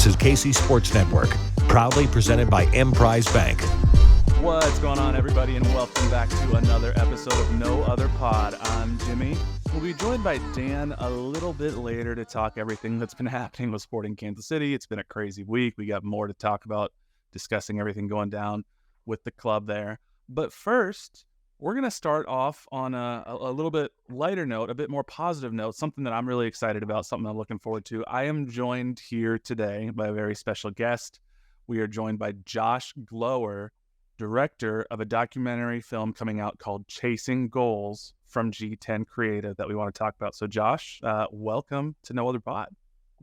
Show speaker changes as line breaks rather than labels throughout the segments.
This is KC Sports Network, proudly presented by Emprise Bank.
What's going on, everybody, and welcome back to another episode of No Other Pod. I'm Jimmy. We'll be joined by Dan a little bit later to talk everything that's been happening with Sporting Kansas City. It's been a crazy week. We got more to talk about, discussing everything going down with the club there. But first, we're going to start off on a little bit lighter note, a bit more positive note, something that I'm really excited about, something I'm looking forward to. I am joined here today by a very special guest. We are joined by Josh Gloer, director of a documentary film coming out called Chasing Goals from G10 Creative that we want to talk about. So Josh, welcome to No Other Pod.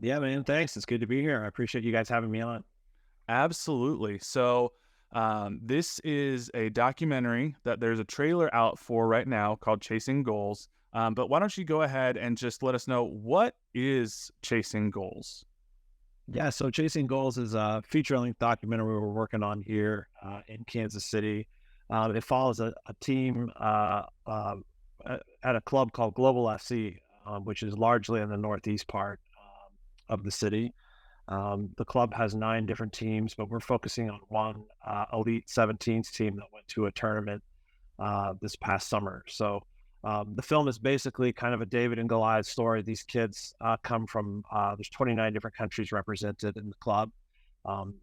Yeah, man. Thanks. It's good to be here. I appreciate you guys having me on.
Absolutely. So this is a documentary that there's a trailer out for right now called Chasing Goals. But why don't you go ahead and just let us know, what is Chasing Goals?
Yeah, so Chasing Goals is a feature-length documentary we're working on here in Kansas City. It follows a team at a club called Global FC, which is largely in the northeast part of the city. The club has 9 different teams, but we're focusing on one Elite 17s team that went to a tournament this past summer. So the film is basically kind of a David and Goliath story. These kids come from, there's 29 different countries represented in the club.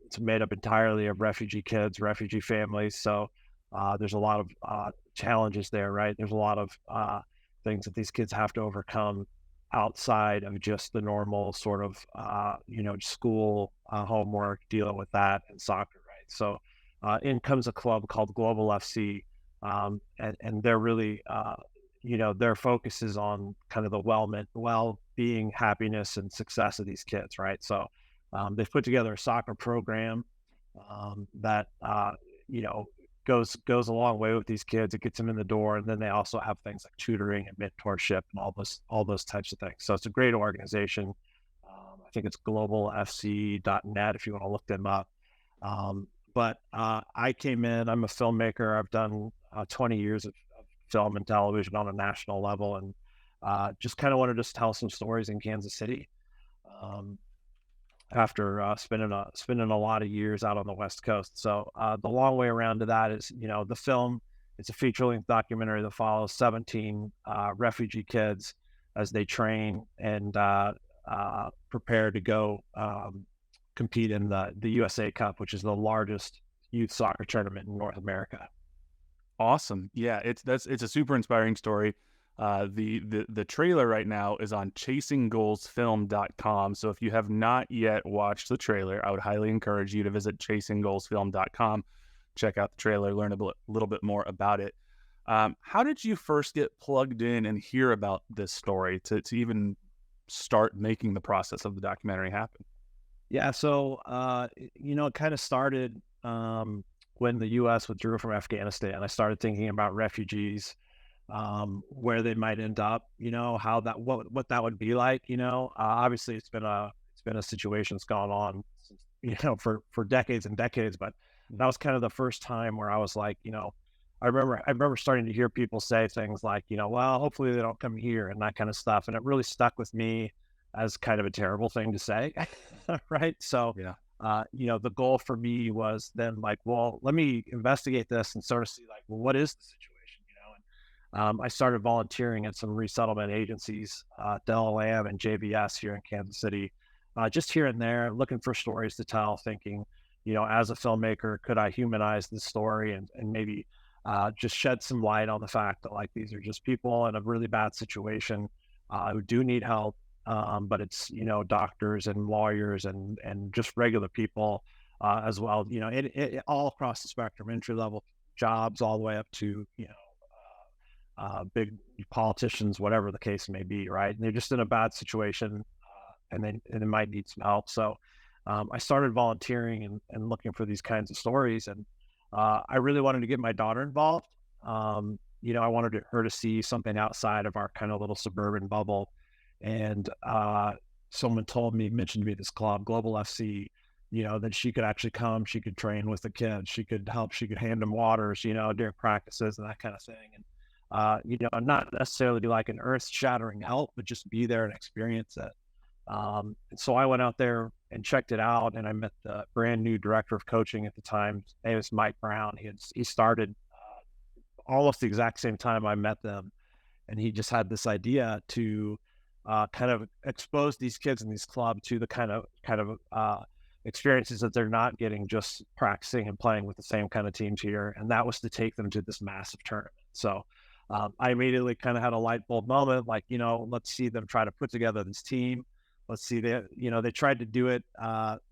It's made up entirely of refugee kids, refugee families. So there's a lot of challenges there, right? There's a lot of things that these kids have to overcome outside of just the normal sort of, school, homework, dealing with that, and soccer, right? So in comes a club called Global FC, and they're really, their focus is on kind of the well-being, happiness, and success of these kids, right? So they've put together a soccer program that, goes a long way with these kids. It gets them in the door, and then they also have things like tutoring and mentorship and all those types of things. So it's a great organization. I think it's globalfc.net if you want to look them up. But I came in. I'm a filmmaker. I've done 20 years of film and television on a national level, and just kind of wanted to tell some stories in Kansas City. After spending a lot of years out on the West Coast. So the long way around to that is, the film, it's a feature-length documentary that follows 17 refugee kids as they train and prepare to go compete in the USA Cup, which is the largest youth soccer tournament in North America.
Awesome. Yeah, it's a super inspiring story. The trailer right now is on chasinggoalsfilm.com. So if you have not yet watched the trailer, I would highly encourage you to visit chasinggoalsfilm.com, check out the trailer, learn a little bit more about it. How did you first get plugged in and hear about this story to even start making the process of the documentary happen?
Yeah, so it kind of started when the U.S. withdrew from Afghanistan. I started thinking about refugees, where they might end up, how that what that would be like. Obviously it's been a situation that's gone on, for decades and decades. But that was kind of the first time where I was like, I remember starting to hear people say things like, well, hopefully they don't come here and that kind of stuff, and it really stuck with me as kind of a terrible thing to say, right? So
yeah.
The goal for me was then like, well, let me investigate this and sort of see like, well, what is the situation? I started volunteering at some resettlement agencies, Del Lam and JVS here in Kansas City, just here and there, looking for stories to tell, thinking, as a filmmaker, could I humanize this story and maybe just shed some light on the fact that like these are just people in a really bad situation who do need help, but it's, doctors and lawyers and just regular people as well, it all across the spectrum, entry-level jobs all the way up to, big politicians, whatever the case may be, right? And they're just in a bad situation, and they might need some help. So I started volunteering and looking for these kinds of stories, and I really wanted to get my daughter involved. I wanted her to see something outside of our kind of little suburban bubble. And someone mentioned to me this club, Global FC, that she could actually come, she could train with the kids, she could help, she could hand them waters, during practices and that kind of thing. And not necessarily be like an earth-shattering help, but just be there and experience it. And so I went out there and checked it out. And I met the brand new director of coaching at the time. His name was Mike Brown. He started almost the exact same time I met them. And he just had this idea to kind of expose these kids in these clubs to the kind of experiences that they're not getting just practicing and playing with the same kind of teams here. And that was to take them to this massive tournament. So I immediately kind of had a light bulb moment, like, let's see them try to put together this team. Let's see, they tried to do it.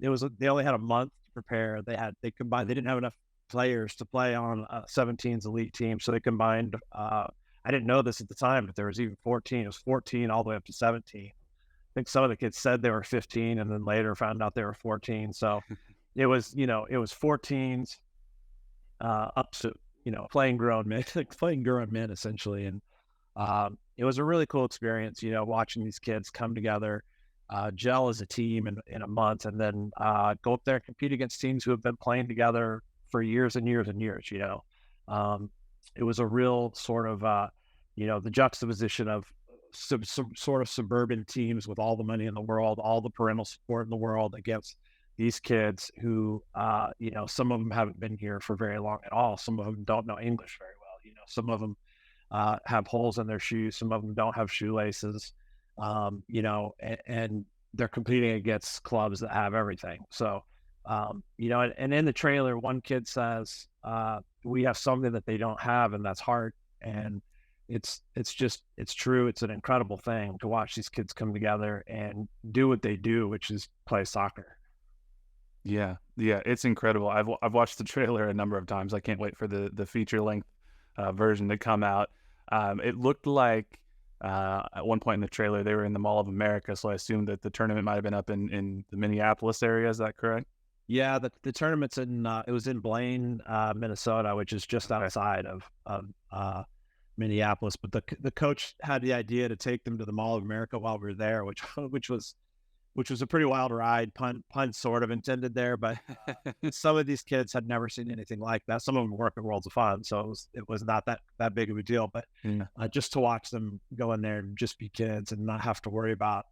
They only had a month to prepare. They didn't have enough players to play on 17's elite team. So they combined, I didn't know this at the time, but there was even 14. It was 14 all the way up to 17. I think some of the kids said they were 15 and then later found out they were 14. So it was 14s up to, playing grown men essentially. And it was a really cool experience, watching these kids come together, gel as a team in a month, and then go up there and compete against teams who have been playing together for years and years and years. It was a real sort of, the juxtaposition of some sort of suburban teams with all the money in the world, all the parental support in the world against these kids who, some of them haven't been here for very long at all. Some of them don't know English very well. Some of them have holes in their shoes. Some of them don't have shoelaces, and they're competing against clubs that have everything. So, and in the trailer, one kid says, we have something that they don't have, and that's heart. And it's true. It's an incredible thing to watch these kids come together and do what they do, which is play soccer.
Yeah, it's incredible. I've watched the trailer a number of times. I can't wait for the feature length version to come out. It looked like at one point in the trailer they were in the Mall of America, so I assumed that the tournament might have been up in the Minneapolis area. Is that correct?
Yeah, the tournament's it was in Blaine, Minnesota, which is just outside of Minneapolis. But the coach had the idea to take them to the Mall of America while we were there, which was a pretty wild ride. Pun sort of intended there, but some of these kids had never seen anything like that. Some of them work at Worlds of Fun, so it was not that big of a deal. But just to watch them go in there and just be kids and not have to worry about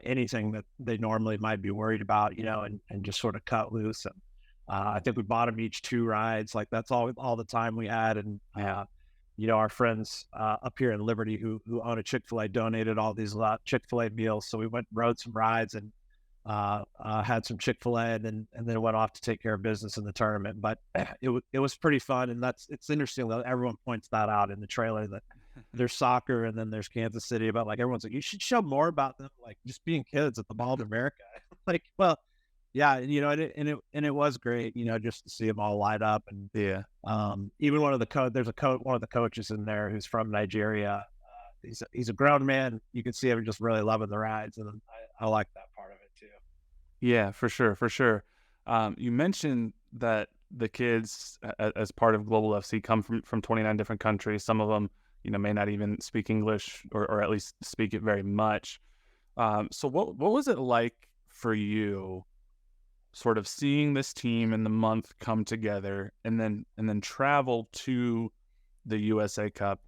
anything that they normally might be worried about, and just sort of cut loose. And I think we bought them each 2 rides. Like that's all the time we had. And our friends up here in Liberty who own a Chick-fil-A donated all these Chick-fil-A meals. So we went and rode some rides and had some Chick-fil-A and then went off to take care of business in the tournament. But it was pretty fun. And it's interesting that everyone points that out in the trailer, that there's soccer and then there's Kansas City, but like everyone's like, you should show more about them, like just being kids at the Mall of America. Like, well, yeah, and it was great, just to see them all light up. And even one of the coaches in there who's from Nigeria. He's a grown man. You can see him just really loving the rides, and I like that part of it too.
Yeah, for sure. You mentioned that the kids as part of Global FC come from 29 different countries. Some of them, may not even speak English or at least speak it very much. So what was it like for you, sort of seeing this team in the month come together and then travel to the USA Cup?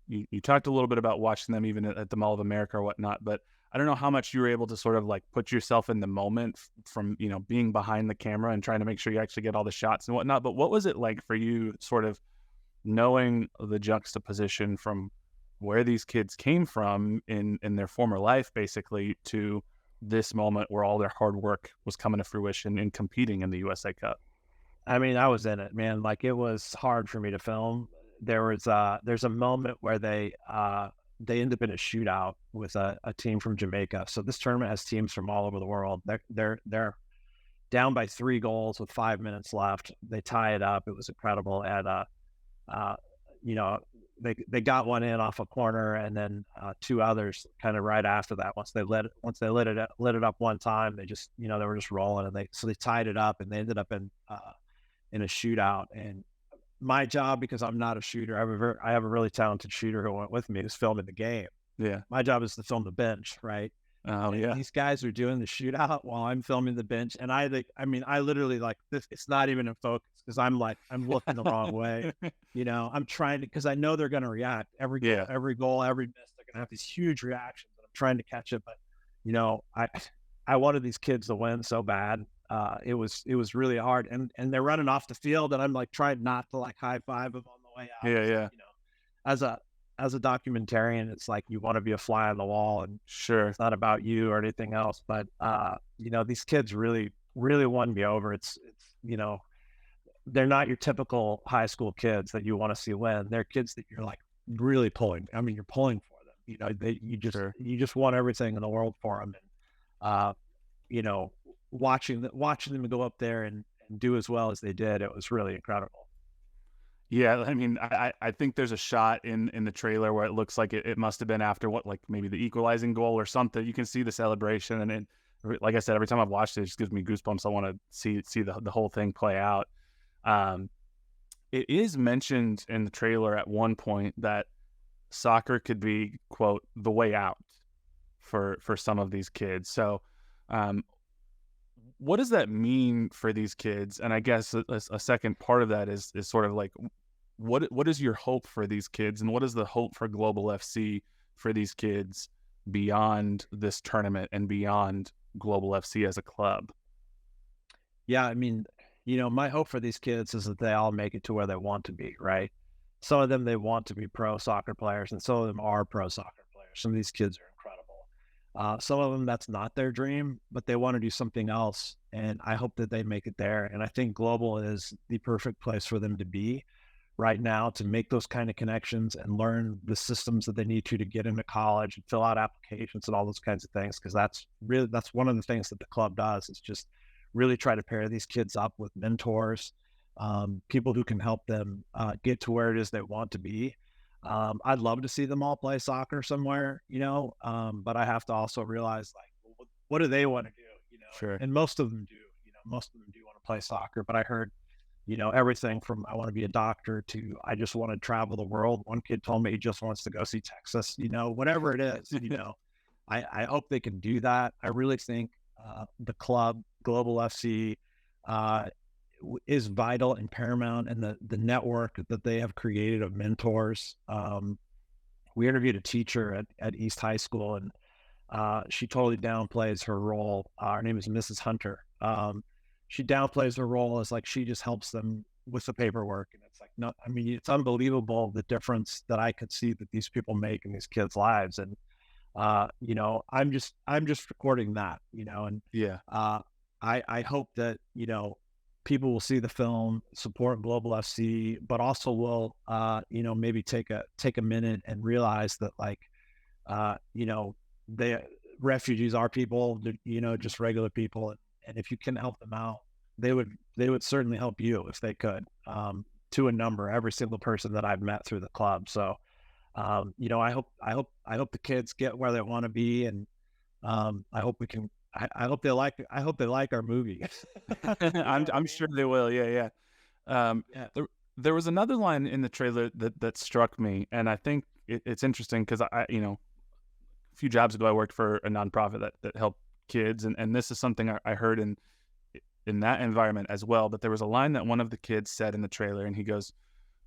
You talked a little bit about watching them even at the Mall of America or whatnot, but I don't know how much you were able to sort of like put yourself in the moment from, being behind the camera and trying to make sure you actually get all the shots and whatnot. But what was it like for you, sort of knowing the juxtaposition from where these kids came from in their former life, basically, to this moment where all their hard work was coming to fruition in competing in the USA Cup?
I mean, I was in it, man. Like, it was hard for me to film. There's a moment where they end up in a shootout with a team from Jamaica. So this tournament has teams from all over the world. They're down by 3 goals with 5 minutes left. They tie it up. It was incredible. And they got one in off a corner, and then 2 others kind of right after that. Once they lit it up one time, they just they were just rolling, and they tied it up, and they ended up in a shootout. And my job, because I'm not a shooter, I have a really talented shooter who went with me, who's filming the game.
Yeah,
my job is to film the bench, right?
Oh yeah.
These guys are doing the shootout while I'm filming the bench, and I literally, like, this, it's not even in focus because I'm looking the wrong way. I'm trying to, because I know they're going to react every goal, every miss. They're going to have these huge reactions, and I'm trying to catch it. But I wanted these kids to win so bad. It was really hard, and they're running off the field, and I'm like trying not to like high five them on the way out.
Yeah,
It's
yeah.
like, as a documentarian, it's like you want to be a fly on the wall, and
Sure.
it's not about you or anything else. But these kids really won me over. It's they're not your typical high school kids that you want to see win. They're kids that you're like really pulling. I mean, you're pulling for them.
Sure.
You just want everything in the world for them. And watching them go up there and do as well as they did, it was really incredible.
Yeah, I mean, I think there's a shot in the trailer where it looks like it must have been after like maybe the equalizing goal or something. You can see the celebration, and it, like I said, every time I've watched it, it just gives me goosebumps. I want to see the whole thing play out. It is mentioned in the trailer at one point that soccer could be, quote, the way out for some of these kids. So, what does that mean for these kids? And I guess a second part of that is sort of like, what is your hope for these kids, and what is the hope for Global FC for these kids beyond this tournament and beyond Global FC as a club?
Yeah, I mean, my hope for these kids is that they all make it to where they want to be, right? Some of them, they want to be pro soccer players, and some of them are pro soccer players. Some of these kids are incredible. Some of them, that's not their dream, but they want to do something else. And I hope that they make it there. And I think Global is the perfect place for them to be right now, to make those kind of connections and learn the systems that they need to get into college and fill out applications and all those kinds of things. Because that's one of the things that the club does, is just really try to pair these kids up with mentors, people who can help them get to where it is they want to be. I'd love to see them all play soccer somewhere, but I have to also realize, like, what do they want to do?
Sure.
And most of them do. Most of them do want to play soccer. But I heard, everything from I want to be a doctor to I just want to travel the world. One kid told me he just wants to go see Texas. Whatever it is, I hope they can do that. I really think the club, Global FC, is vital and paramount, and the network that they have created of mentors. We interviewed a teacher at East High School, and she totally downplays her role. Her name is Mrs. Hunter. She downplays her role as like she just helps them with the paperwork, and it's like, no, I mean, it's unbelievable the difference that I could see that these people make in these kids' lives. And I'm just recording that, and
Yeah.
I hope that people will see the film, support Global FC, but also will maybe take a minute and realize that, like, they refugees are people, just regular people, and if you can help them out, they would certainly help you if they could, to a number, every single person that I've met through the club. So I hope the kids get where they want to be, and I hope we can. I hope they like our movie.
I'm sure they will. Yeah.
Yeah.
There was another line in the trailer that struck me, and I think it's interesting because a few jobs ago I worked for a nonprofit that helped kids, and this is something I heard in that environment as well. But there was a line that one of the kids said in the trailer, and he goes,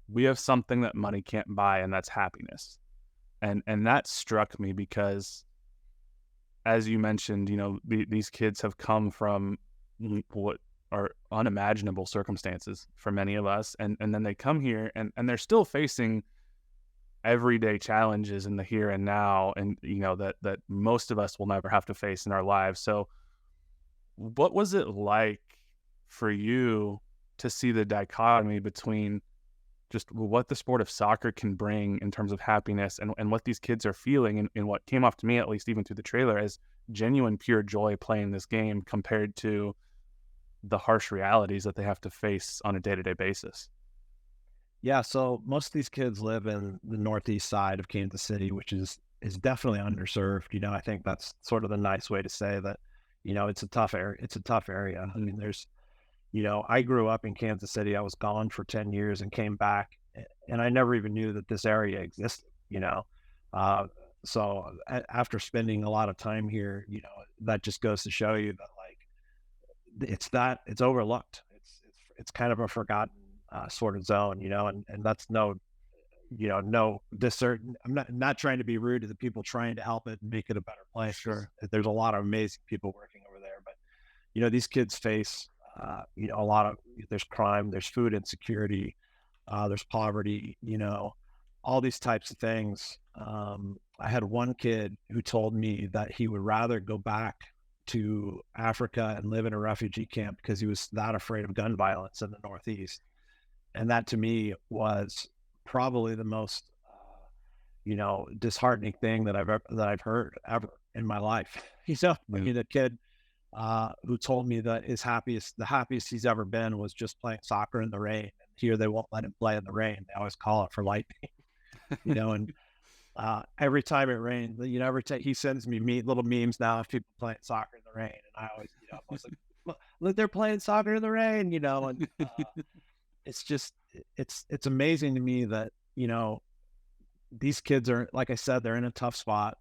"We have something that money can't buy, and that's happiness." And that struck me because, as you mentioned, these kids have come from what are unimaginable circumstances for many of us. And then they come here and they're still facing everyday challenges in the here and now. And, that most of us will never have to face in our lives. So what was it like for you to see the dichotomy between just what the sport of soccer can bring in terms of happiness and what these kids are feeling, and what came off to me, at least even through the trailer, as genuine, pure joy playing this game compared to the harsh realities that they have to face on a day-to-day basis?
Yeah, so most of these kids live in the northeast side of Kansas City, which is definitely underserved. I think that's sort of the nice way to say that, it's a tough area. It's a tough area. I mean, there's I grew up in Kansas City. I was gone for 10 years and came back, and I never even knew that this area existed, so after spending a lot of time here, that just goes to show you that, like, it's overlooked. It's kind of a forgotten sort of zone, and that's no discern. I'm not trying to be rude to the people trying to help it and make it a better place.
Sure.
There's a lot of amazing people working over these kids face, a lot of, there's crime, there's food insecurity, there's poverty, all these types of things. I had one kid who told me that he would rather go back to Africa and live in a refugee camp because he was that afraid of gun violence in the Northeast. And that to me was probably the most, disheartening thing that I've heard ever in my life. I mean, a kid who told me that the happiest he's ever been was just playing soccer in the rain. And here they won't let him play in the rain. They always call it for lightning, and every time it rains, he sends me little memes now of people playing soccer in the rain. And I always, I was like, look, they're playing soccer in the rain, and it's just, it's amazing to me that, these kids are, like I said, they're in a tough spot,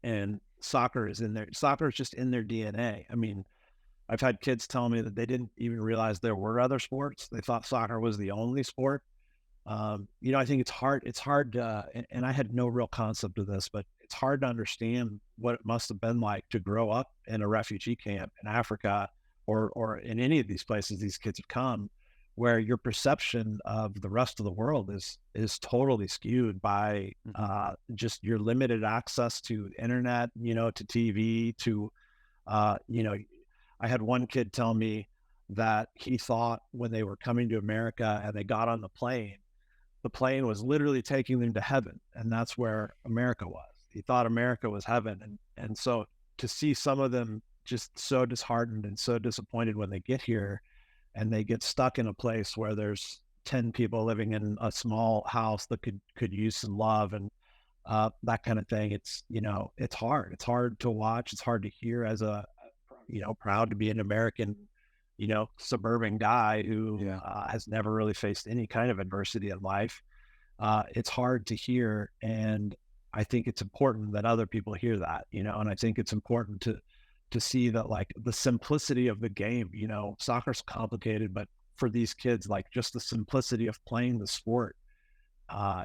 and soccer is just in their DNA. I mean, I've had kids tell me that they didn't even realize there were other sports. They thought soccer was the only sport. I think it's hard and I had no real concept of this, but it's hard to understand what it must have been like to grow up in a refugee camp in Africa or in any of these places these kids have come, where your perception of the rest of the world is totally skewed by just your limited access to internet, to TV, to, I had one kid tell me that he thought when they were coming to America and they got on the plane was literally taking them to heaven. And that's where America was. He thought America was heaven. And so to see some of them just so disheartened and so disappointed when they get here, and they get stuck in a place where there's 10 people living in a small house that could use some love and that kind of thing. It's, it's hard. It's hard to watch. It's hard to hear as a, proud to be an American, suburban guy who has never really faced any kind of adversity in life. It's hard to hear. And I think it's important that other people hear that, and I think it's important to see that, like, the simplicity of the game, soccer's complicated, but for these kids, like, just the simplicity of playing the sport,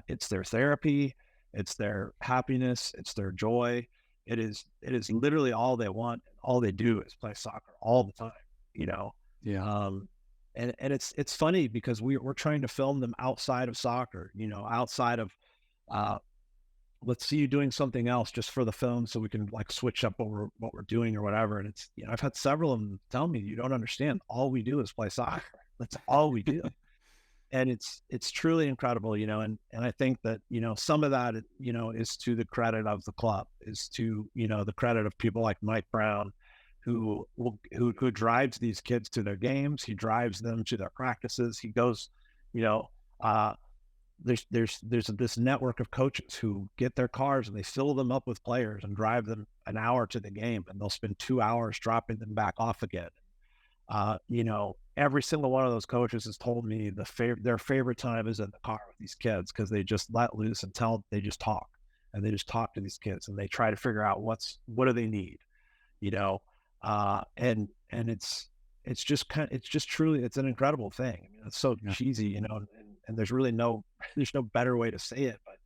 it's their therapy, it's their happiness, it's their joy. It is literally all they want. All they do is play soccer all the time,
Yeah.
And it's funny because we're trying to film them outside of soccer, outside of, let's see you doing something else just for the film so we can, like, switch up what we're doing or whatever. And it's, I've had several of them tell me, you don't understand. All we do is play soccer. That's all we do. And it's truly incredible, and I think that, some of that, is to the credit of the club, is to, the credit of people like Mike Brown, who drives these kids to their games. He drives them to their practices. He goes, there's this network of coaches who get their cars and they fill them up with players and drive them an hour to the game, and they'll spend 2 hours dropping them back off again. Every single one of those coaches has told me their favorite time is in the car with these kids, because they just let loose and they just talk, and they just talk to these kids and they try to figure out what do they need, and it's just truly, it's an incredible thing. I mean, it's so cheesy, and there's really no better way to say it, but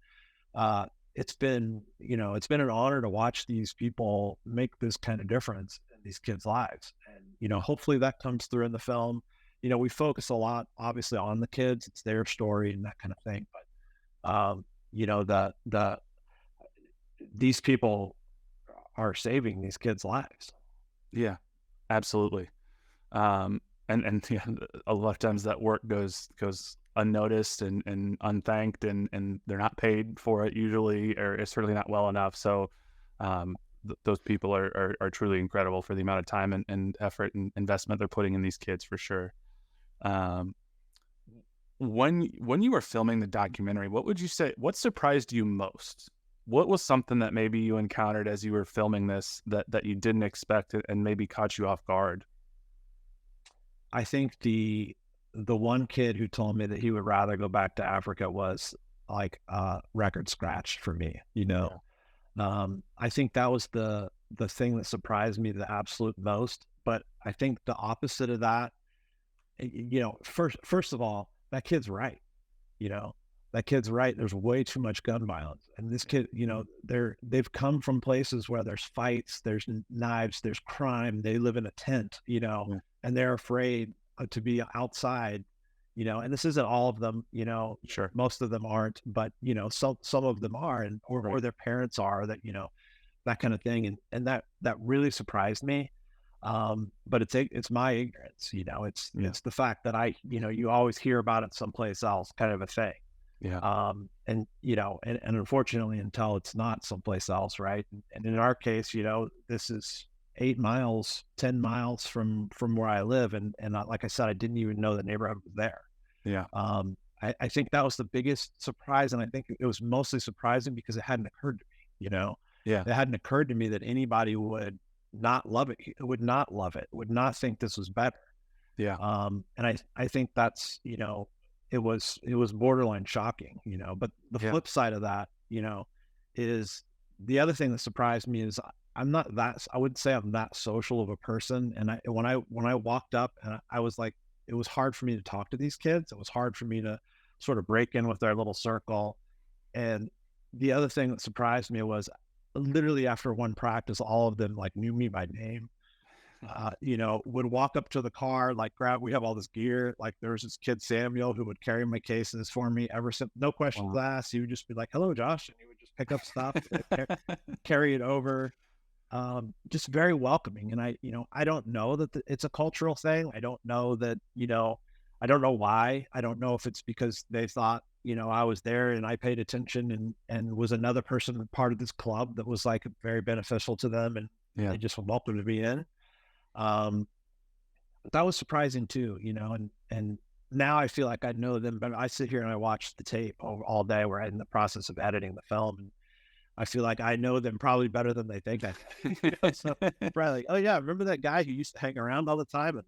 it's been an honor to watch these people make this kind of difference in these kids' lives. And, hopefully that comes through in the film. We focus a lot, obviously, on the kids. It's their story and that kind of thing. But, these people are saving these kids' lives.
Yeah, absolutely. And a lot of times that work goes unnoticed and unthanked, and they're not paid for it usually, or it's certainly not well enough. So those people are truly incredible for the amount of time and effort and investment they're putting in these kids, for sure. When you were filming the documentary, what surprised you most? What was something that maybe you encountered as you were filming this that you didn't expect and maybe caught you off guard?
I think the one kid who told me that he would rather go back to Africa was like a record scratch for me, I think that was the thing that surprised me the absolute most. But I think the opposite of that, first of all, that kid's right. that kid's right. There's way too much gun violence. And this kid, you know, they've come from places where there's fights, there's knives, there's crime. They live in a tent, you know, and they're afraid to be outside, you know, and this isn't all of them, you know,
Sure.
most of them aren't, but, you know, some of them are, and, or their parents are, that, you know, that kind of thing. And that really surprised me. But it's my ignorance, you know, it's the fact that you know, you always hear about it someplace else, kind of a thing.
Yeah.
And, you know, and unfortunately, until it's not someplace else. Right. And in our case, you know, this is 8 miles, 10 miles from where I live. And like I said, I didn't even know the neighborhood was there.
Yeah.
I think that was the biggest surprise. And I think it was mostly surprising because it hadn't occurred to me, you know,
Yeah.
it hadn't occurred to me that anybody would not love it, would not think this was better.
Yeah.
And I think that's, you know, it was borderline shocking, you know, but the flip side of that, you know, is the other thing that surprised me is I wouldn't say I'm that social of a person. And when I walked up, and I was like, it was hard for me to talk to these kids. It was hard for me to sort of break in with their little circle. And the other thing that surprised me was literally after one practice, all of them like knew me by name. You know, would walk up to the car, like we have all this gear. Like there was this kid, Samuel, who would carry my cases for me ever since, no questions asked. He would just be like, "Hello, Josh." And he would just pick up stuff, carry it over. Just very welcoming. And I don't know that it's a cultural thing. I don't know that, you know, I don't know why. I don't know if it's because they thought, you know, I was there and I paid attention and was another person part of this club that was like very beneficial to them, and they just welcomed to be in. But that was surprising too, you know, and now I feel like I know them, but I sit here and I watch the tape all day. We're in the process of editing the film, and I feel like I know them probably better than they think I do. You know? So probably like, oh yeah, remember that guy who used to hang around all the time, and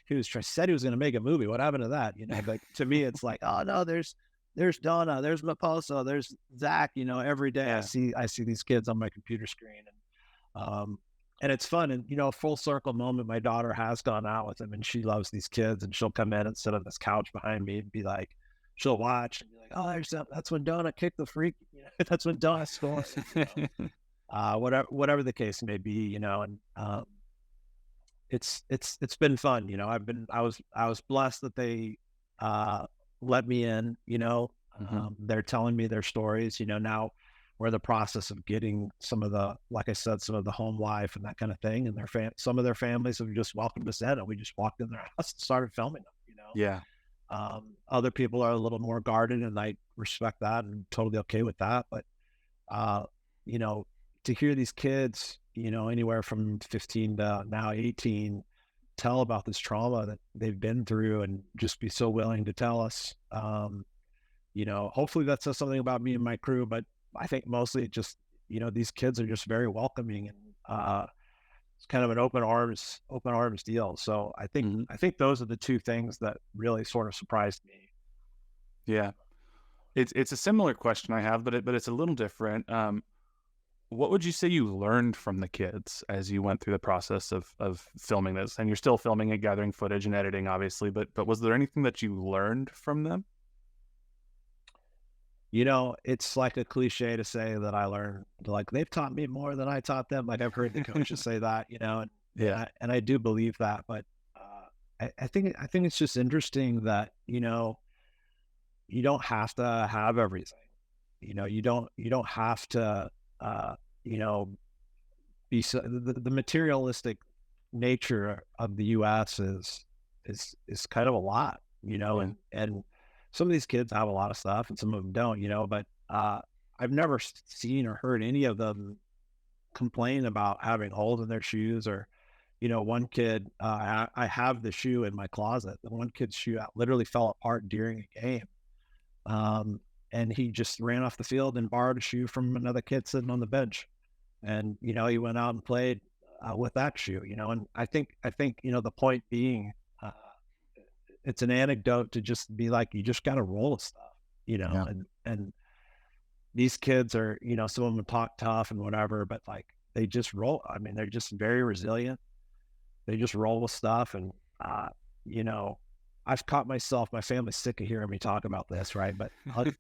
he said he was going to make a movie. What happened to that? You know, like to me, it's like, oh no, there's Donna, there's Maposo, there's Zach. You know, every day I see these kids on my computer screen, and it's fun. And, you know, a full circle moment, my daughter has gone out with them and she loves these kids, and she'll come in and sit on this couch behind me and be like, she'll watch and be like, oh, that's when Donna kicked the freak. You know, that's when Donna scored. You know? Whatever the case may be, you know, and it's been fun. You know, I was blessed that they let me in, you know. They're telling me their stories, you know. Now we're in the process of getting some of the, like I said, some of the home life and that kind of thing. And some of their families have just welcomed us in, and we just walked in their house and started filming them, you know?
Yeah.
Other people are a little more guarded, and I respect that and totally okay with that. But, you know, to hear these kids, you know, anywhere from 15 to now 18, tell about this trauma that they've been through and just be so willing to tell us, you know, hopefully that says something about me and my crew, but I think mostly just, you know, these kids are just very welcoming, and it's kind of an open arms deal. So I think those are the two things that really sort of surprised me.
Yeah. It's a similar question I have, but it's a little different. What would you say you learned from the kids as you went through the process of filming this? And you're still filming and gathering footage and editing, obviously, but was there anything that you learned from them?
You know, it's like a cliche to say that I learned, like, they've taught me more than I taught them. Like I've heard the coaches say that, you know, and I do believe that. But I think it's just interesting that, you know, you don't have to have everything. You know, you don't have to, you know, be the materialistic nature of the U.S. is kind of a lot, you know, and some of these kids have a lot of stuff and some of them don't, you know, but I've never seen or heard any of them complain about having holes in their shoes, or, you know, one kid, I have the shoe in my closet. The one kid's shoe literally fell apart during a game. And he just ran off the field and borrowed a shoe from another kid sitting on the bench. And, you know, he went out and played with that shoe, you know, and I think, you know, the point being, it's an anecdote to just be like, you just got to roll with stuff, you know, and these kids are, you know, some of them talk tough and whatever, but like they just roll. I mean, they're just very resilient. They just roll with stuff. And, you know, I've caught myself, my family's sick of hearing me talk about this, right? But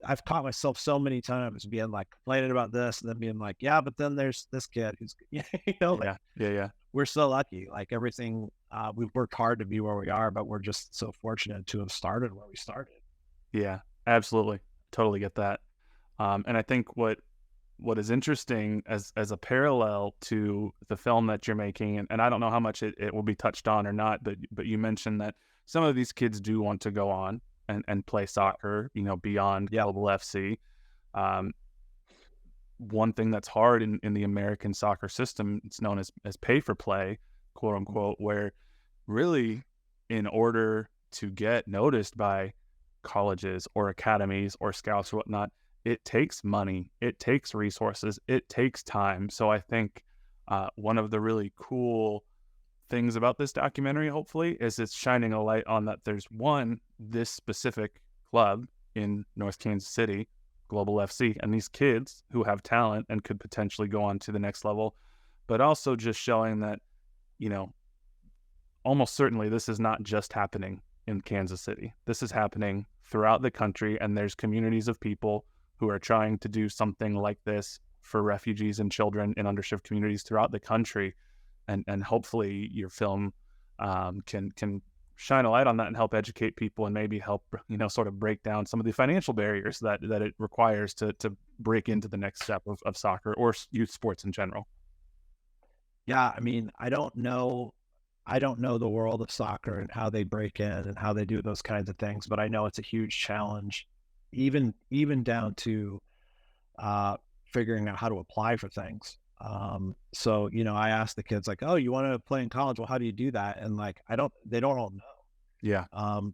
I've caught myself so many times being like complaining about this and then being like, yeah, but then there's this kid who's, like,
Yeah.
we're so lucky. Like everything, we've worked hard to be where we are, but we're just so fortunate to have started where we started.
Yeah, absolutely. Totally get that. And I think what is interesting as a parallel to the film that you're making, and I don't know how much it will be touched on or not, but you mentioned that some of these kids do want to go on and play soccer, beyond Global FC. One thing that's hard in the American soccer system, it's known as pay for play, quote unquote, where really in order to get noticed by colleges or academies or scouts or whatnot, it takes money, it takes resources, it takes time. So I think one of the really cool things about this documentary, hopefully, is it's shining a light on that there's this specific club in North Kansas City, Global FC, and these kids who have talent and could potentially go on to the next level, but also just showing that, almost certainly this is not just happening in Kansas City. This is happening throughout the country, and there's communities of people who are trying to do something like this for refugees and children in underserved communities throughout the country. And hopefully your film can shine a light on that and help educate people and maybe help, sort of break down some of the financial barriers that it requires to break into the next step of soccer or youth sports in general.
Yeah. I mean, I don't know the world of soccer and how they break in and how they do those kinds of things, but I know it's a huge challenge, even down to figuring out how to apply for things. So, I asked the kids like, oh, you want to play in college? Well, how do you do that? And like, they don't all know.
Yeah.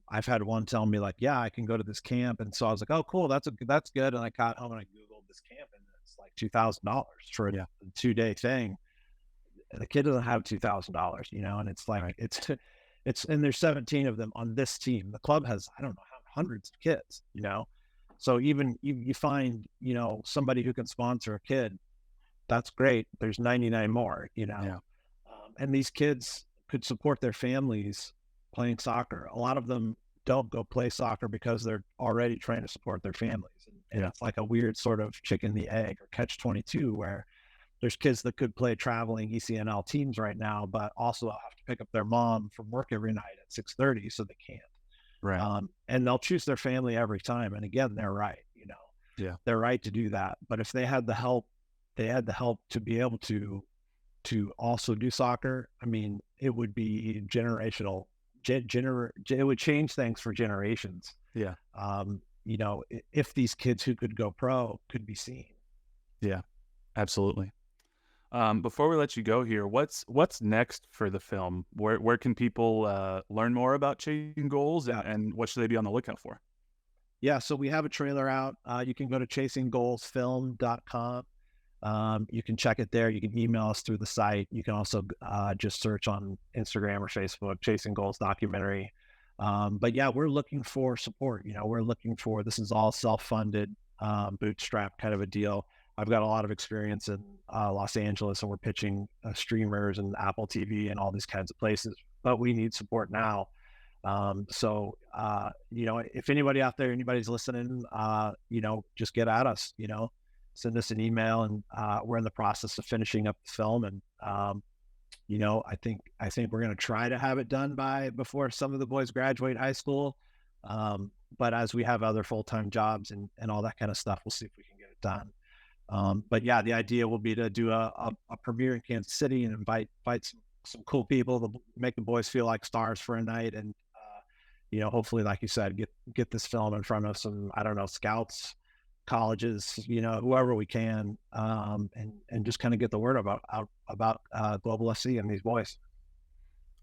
I've had one tell me like, yeah, I can go to this camp. And so I was like, oh, cool. That's good. And I got home and I Googled this camp and it's like $2,000 for a 2-day thing. And the kid doesn't have $2,000, and it's like, right. it's, and there's 17 of them on this team. The club has, I don't know how hundreds of kids, so even you find, somebody who can sponsor a kid, that's great. There's 99 more, and these kids could support their families playing soccer. A lot of them don't go play soccer because they're already trying to support their families. And it's like a weird sort of chicken the egg or catch-22 where there's kids that could play traveling ECNL teams right now, but also have to pick up their mom from work every night at 6:30, so they can't.
Right.
And they'll choose their family every time. And again, they're right, they're right to do that. But if they had the help, to be able to also do soccer, I mean, it would be generational. It would change things for generations.
Yeah.
If these kids who could go pro could be seen.
Yeah, absolutely. Before we let you go here, what's next for the film? Where can people learn more about Chasing Goals and what should they be on the lookout for?
Yeah, so we have a trailer out. You can go to chasinggoalsfilm.com. You can check it there. You can email us through the site. You can also just search on Instagram or Facebook, Chasing Goals Documentary. But yeah, we're looking for support. This is all self-funded, bootstrap kind of a deal. I've got a lot of experience in Los Angeles, and we're pitching streamers and Apple TV and all these kinds of places, but we need support now. So if anybody out there, anybody's listening, just get at us, send us an email, and we're in the process of finishing up the film. And, I think we're going to try to have it done before some of the boys graduate high school. But as we have other full-time jobs and all that kind of stuff, we'll see if we can get it done. But yeah, the idea will be to do a premiere in Kansas City and invite some cool people to make the boys feel like stars for a night. And, hopefully, like you said, get this film in front of some, I don't know, scouts, colleges, whoever we can, and just kind of get the word about Global FC and these boys.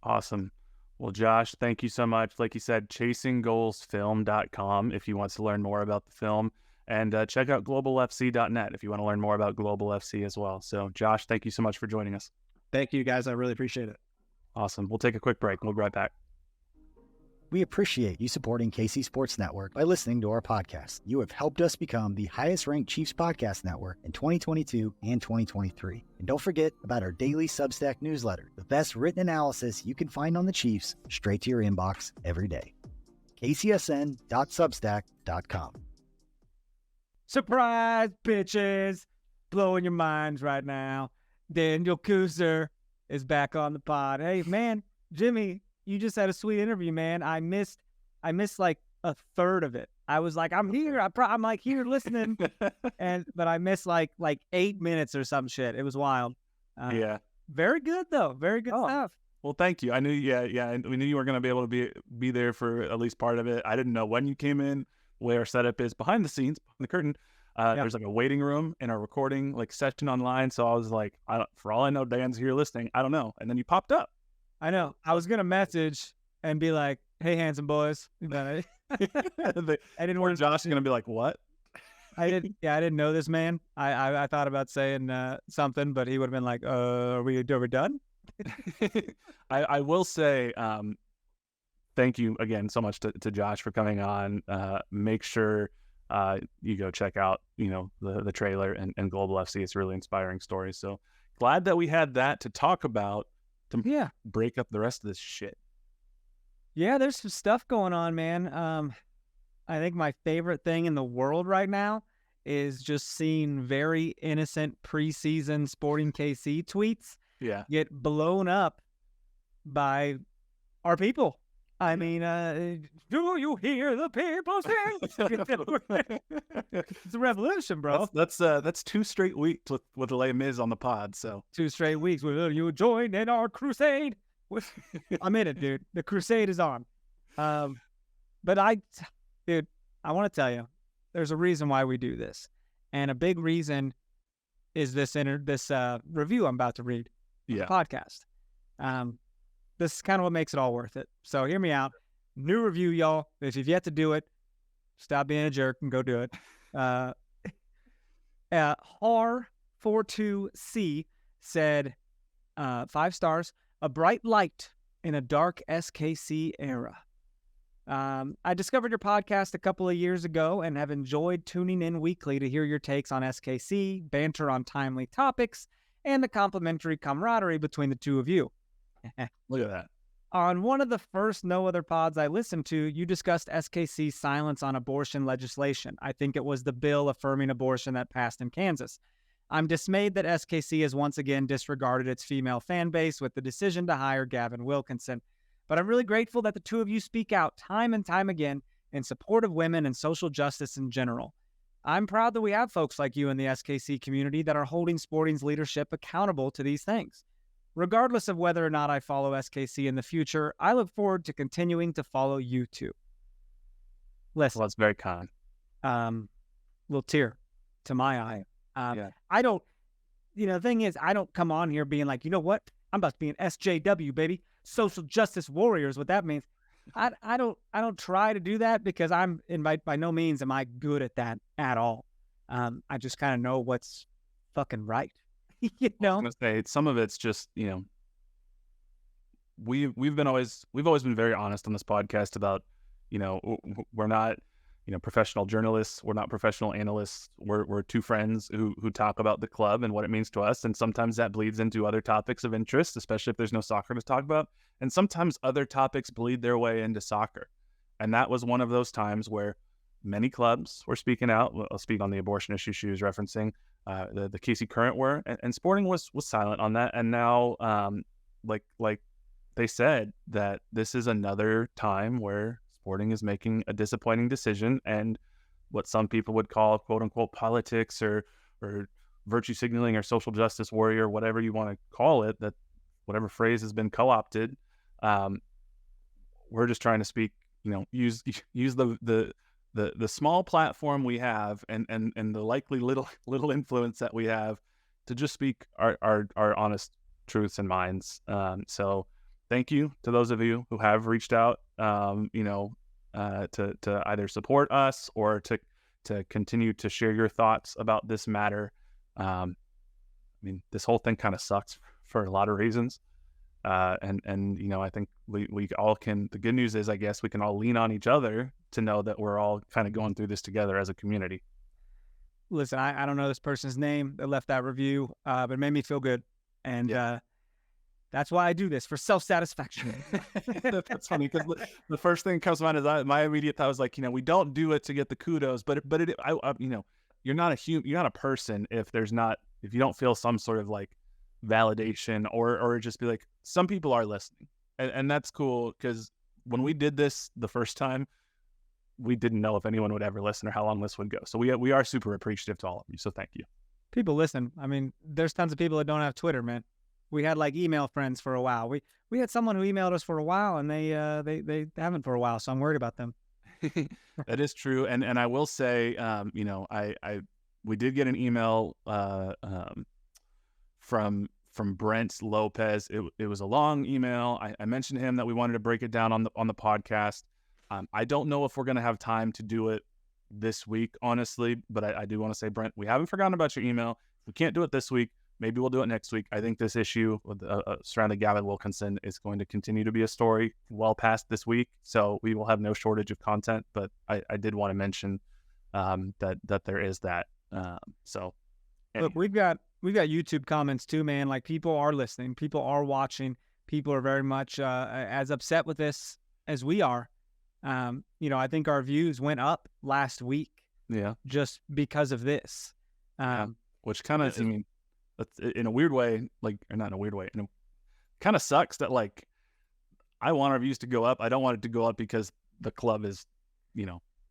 Awesome. Well, Josh, thank you so much. Like you said, chasinggoalsfilm.com if you want to learn more about the film, and check out globalfc.net if you want to learn more about Global FC as well. So, Josh, thank you so much for joining us.
Thank you, guys. I really appreciate it.
Awesome. We'll take a quick break. We'll be right back.
We appreciate you supporting KC Sports Network by listening to our podcast. You have helped us become the highest-ranked Chiefs podcast network in 2022 and 2023. And don't forget about our daily Substack newsletter, the best written analysis you can find on the Chiefs straight to your inbox every day. kcsn.substack.com.
Surprise, bitches! Blowing your minds right now. Daniel Kooser is back on the pod. Hey, man, Jimmy, you just had a sweet interview, man. I missed like a third of it. I was like, I'm here. I'm like here listening, but I missed like 8 minutes or some shit. It was wild.
Yeah.
Very good though. Very good stuff.
Well, thank you. I knew, and we knew you were going to be able to be there for at least part of it. I didn't know when you came in. The way our setup is behind the scenes, behind the curtain. There's like a waiting room in our recording session online. So I was like, for all I know, Dan's here listening. I don't know. And then you popped up.
I know. I was gonna message and be like, "Hey, handsome boys." I didn't want
Josh gonna be like, "What?"
I didn't know this man. I thought about saying something, but he would have been like, "Are we done?"
I will say, thank you again so much to Josh for coming on. Make sure you go check out the trailer and Global FC. It's a really inspiring story. So glad that we had that to talk about to break up the rest of this shit.
Yeah, there's some stuff going on, man. I think my favorite thing in the world right now is just seeing very innocent preseason Sporting KC tweets get blown up by our people. I mean, do you hear the people sing? It's a revolution, bro.
That's 2 straight weeks with Les Mis on the pod. So
2 straight weeks. Will you join in our crusade? I'm in it, dude. The crusade is on. But I want to tell you, there's a reason why we do this, and a big reason is this review I'm about to read. The podcast. This is kind of what makes it all worth it. So hear me out. New review, y'all. If you've yet to do it, stop being a jerk and go do it. Har42C said, 5 stars, a bright light in a dark SKC era. I discovered your podcast a couple of years ago and have enjoyed tuning in weekly to hear your takes on SKC, banter on timely topics, and the complimentary camaraderie between the two of you.
Look at that.
On one of the first No Other Pods I listened to, you discussed SKC's silence on abortion legislation. I think it was the bill affirming abortion that passed in Kansas. I'm dismayed that SKC has once again disregarded its female fan base with the decision to hire Gavin Wilkinson. But I'm really grateful that the two of you speak out time and time again in support of women and social justice in general. I'm proud that we have folks like you in the SKC community that are holding Sporting's leadership accountable to these things. Regardless of whether or not I follow SKC in the future, I look forward to continuing to follow you too. Listen.
Well, that's very kind.
Little tear to my eye. I don't, the thing is, I don't come on here being like, you know what? I'm about to be an SJW, baby. Social justice warrior is what that means. I don't try to do that because by no means am I good at that at all. I just kind of know what's fucking right.
I was gonna say some of it's just we've always been very honest on this podcast about we're not professional journalists, we're not professional analysts, we're two friends who talk about the club and what it means to us, and sometimes that bleeds into other topics of interest, especially if there's no soccer to talk about, and sometimes other topics bleed their way into soccer, and that was one of those times where many clubs were speaking out. I'll speak on the abortion issue she was referencing. The KC Current were, and Sporting was silent on that. And now, like they said, that this is another time where Sporting is making a disappointing decision, and what some people would call "quote unquote" politics or virtue signaling or social justice warrior, whatever you want to call it, that whatever phrase has been co-opted. We're just trying to speak, use the small platform we have and the likely little influence that we have to just speak our honest truths and minds. So thank you to those of you who have reached out, to either support us or to continue to share your thoughts about this matter. This whole thing kind of sucks for a lot of reasons. And I think we all can, the good news is, I guess we can all lean on each other to know that we're all kind of going through this together as a community.
Listen, I don't know this person's name that left that review, but it made me feel good. And That's why I do this, for self-satisfaction.
That's funny, because the first thing that comes to mind is my immediate thought was like, we don't do it to get the kudos, but you're not you're not a person if you don't feel some sort of like validation or just be like, some people are listening, and that's cool, because when we did this the first time, we didn't know if anyone would ever listen or how long this would go. So we are super appreciative to all of you. So thank you.
People listen. I mean, there's tons of people that don't have Twitter, man. We had like email friends for a while. We had someone who emailed us for a while, and they haven't for a while. So I'm worried about them.
That is true, and I will say, we did get an email from Brent Lopez. It was a long email. I mentioned to him that we wanted to break it down on the podcast. I don't know if we're gonna have time to do it this week, honestly, but I do want to say, Brent, we haven't forgotten about your email. If we can't do it this week, maybe we'll do it next week. I think this issue with surrounding Gavin Wilkinson is going to continue to be a story well past this week, so we will have no shortage of content. But I did want to mention that there is that. So
look, we've got YouTube comments too, man. Like, people are listening, people are watching, people are very much as upset with this as we are. I think our views went up last week.
Yeah,
just because of this.
Which kind of, in a weird way, like, or not in a weird way, kind of sucks that, like, I want our views to go up. I don't want it to go up because the club is,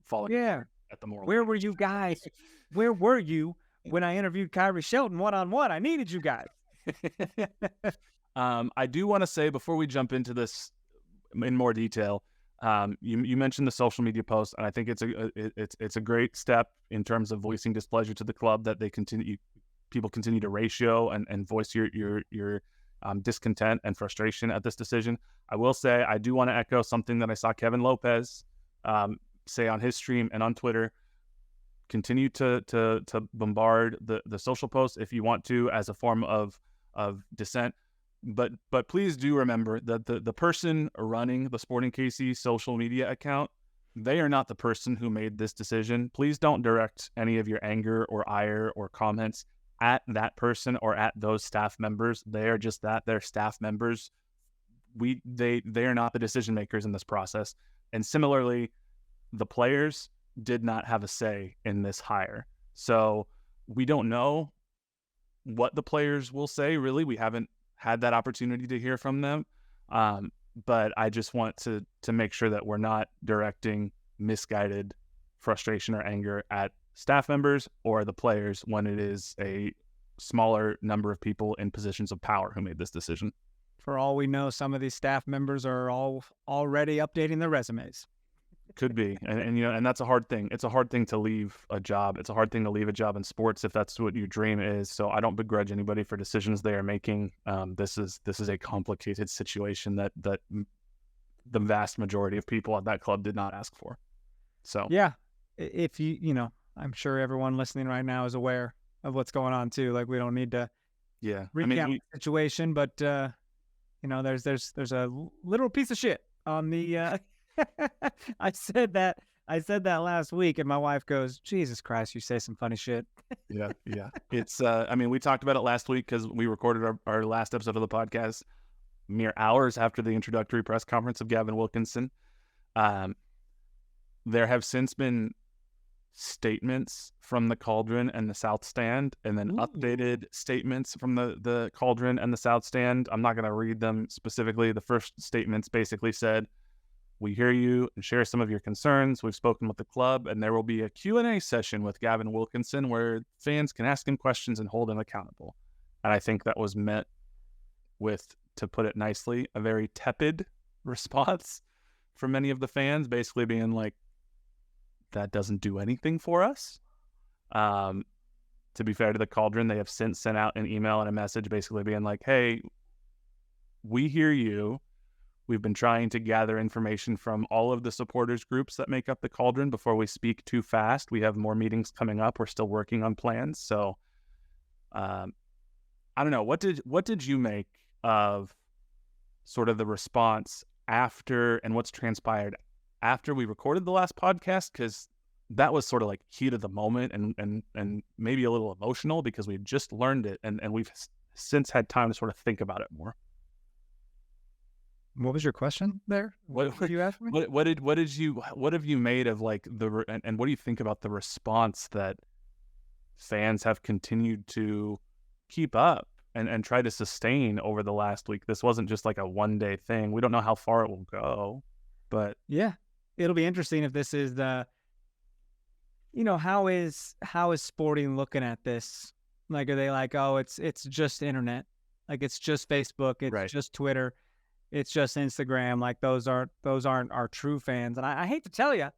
falling at the moral.
Where were you guys? Where were you when I interviewed Kyrie Shelton one-on-one? I needed you guys.
I do want to say, before we jump into this in more detail, you mentioned the social media post, and I think it's a great step in terms of voicing displeasure to the club, that people continue to ratio and voice your discontent and frustration at this decision. I will say, I do want to echo something that I saw Kevin Lopez say on his stream and on Twitter. Continue to bombard the social posts if you want to, as a form of dissent. But please do remember that the person running the Sporting KC social media account, they are not the person who made this decision. Please don't direct any of your anger or ire or comments at that person or at those staff members. They are just that. They're staff members. They are not the decision makers in this process. And similarly, the players did not have a say in this hire. So we don't know what the players will say, really. We haven't had that opportunity to hear from them. But I just want to make sure that we're not directing misguided frustration or anger at staff members or the players when it is a smaller number of people in positions of power who made this decision.
For all we know, some of these staff members are already updating their resumes.
Could be. And that's a hard thing. It's a hard thing to leave a job. It's a hard thing to leave a job in sports if that's what your dream is. So I don't begrudge anybody for decisions they are making. This is a complicated situation that the vast majority of people at that club did not ask for. So
yeah, if I'm sure everyone listening right now is aware of what's going on too. Like, we don't need to recount the situation, but there's a literal piece of shit on the I said that last week, and my wife goes, Jesus Christ, you say some funny shit.
Yeah. It's we talked about it last week because we recorded our last episode of the podcast mere hours after the introductory press conference of Gavin Wilkinson. There have since been statements from the Cauldron and the South Stand, and then updated statements from the Cauldron and the South Stand. I'm not going to read them specifically. The first statements basically said, "We hear you and share some of your concerns. We've spoken with the club, and there will be a Q&A session with Gavin Wilkinson where fans can ask him questions and hold him accountable." And I think that was met with, to put it nicely, a very tepid response from many of the fans, basically being like, that doesn't do anything for us. To be fair to the Cauldron, they have since sent out an email and a message basically being like, hey, we hear you. We've been trying to gather information from all of the supporters groups that make up the Cauldron before we speak too fast. We have more meetings coming up. We're still working on plans. So I don't know. What did you make of sort of the response after, and what's transpired after we recorded the last podcast? Because that was sort of like heat of the moment and maybe a little emotional because we just learned it and we've since had time to sort of think about it more.
What was your question there?
What
did you ask me?
What have you made of like and what do you think about the response that fans have continued to keep up and try to sustain over the last week? This wasn't just like a one-day thing. We don't know how far it will go, but
yeah, it'll be interesting if this is the, how is Sporting looking at this? Like, are they like, oh, it's just internet, like it's just Facebook, it's
right.
just Twitter, it's just Instagram. Like those aren't our true fans. And I hate to tell you,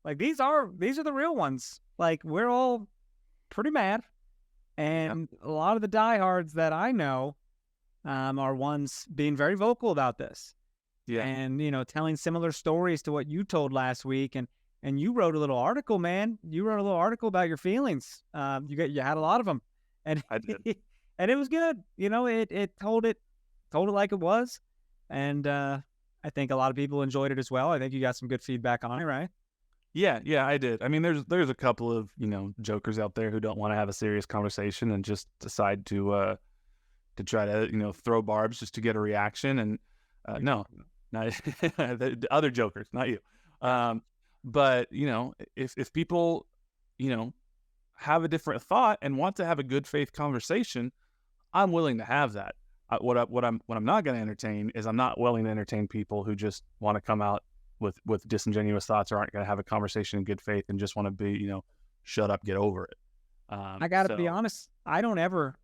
like these are the real ones. Like we're all pretty mad. And a lot of the diehards that I know are ones being very vocal about this.
Yeah.
And, telling similar stories to what you told last week. And you wrote a little article, man. You wrote a little article about your feelings. You had a lot of them. And
I did.
And it was good. It told it like it was. And I think a lot of people enjoyed it as well. I think you got some good feedback on it, right?
Yeah, I did. I mean, there's a couple of, jokers out there who don't want to have a serious conversation and just decide to try to, throw barbs just to get a reaction. And no, not the other jokers, not you. But, if people, have a different thought and want to have a good faith conversation, I'm willing to have that. What I'm not going to entertain is I'm not willing to entertain people who just want to come out with disingenuous thoughts or aren't going to have a conversation in good faith and just want to be, shut up, get over it.
I got to be honest. I don't ever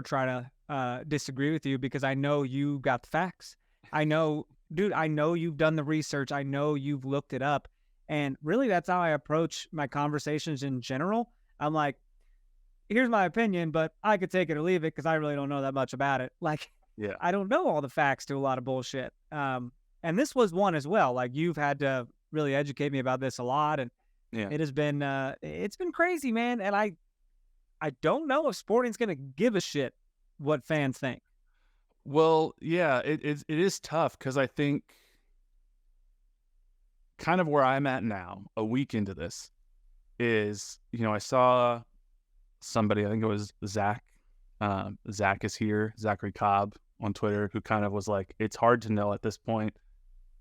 try to disagree with you because I know you got the facts. I know you've done the research. I know you've looked it up. And really that's how I approach my conversations in general. I'm like, here's my opinion, but I could take it or leave it because I really don't know that much about it. Like,
yeah,
I don't know all the facts to a lot of bullshit. And this was one as well. Like you've had to really educate me about this a lot. And it has been, it's been crazy, man. And I don't know if Sporting's going to give a shit what fans think.
Well, yeah, it is tough because I think kind of where I'm at now, a week into this, is, I saw somebody, I think it was Zach is here, Zachary Cobb on Twitter, who kind of was like, it's hard to know at this point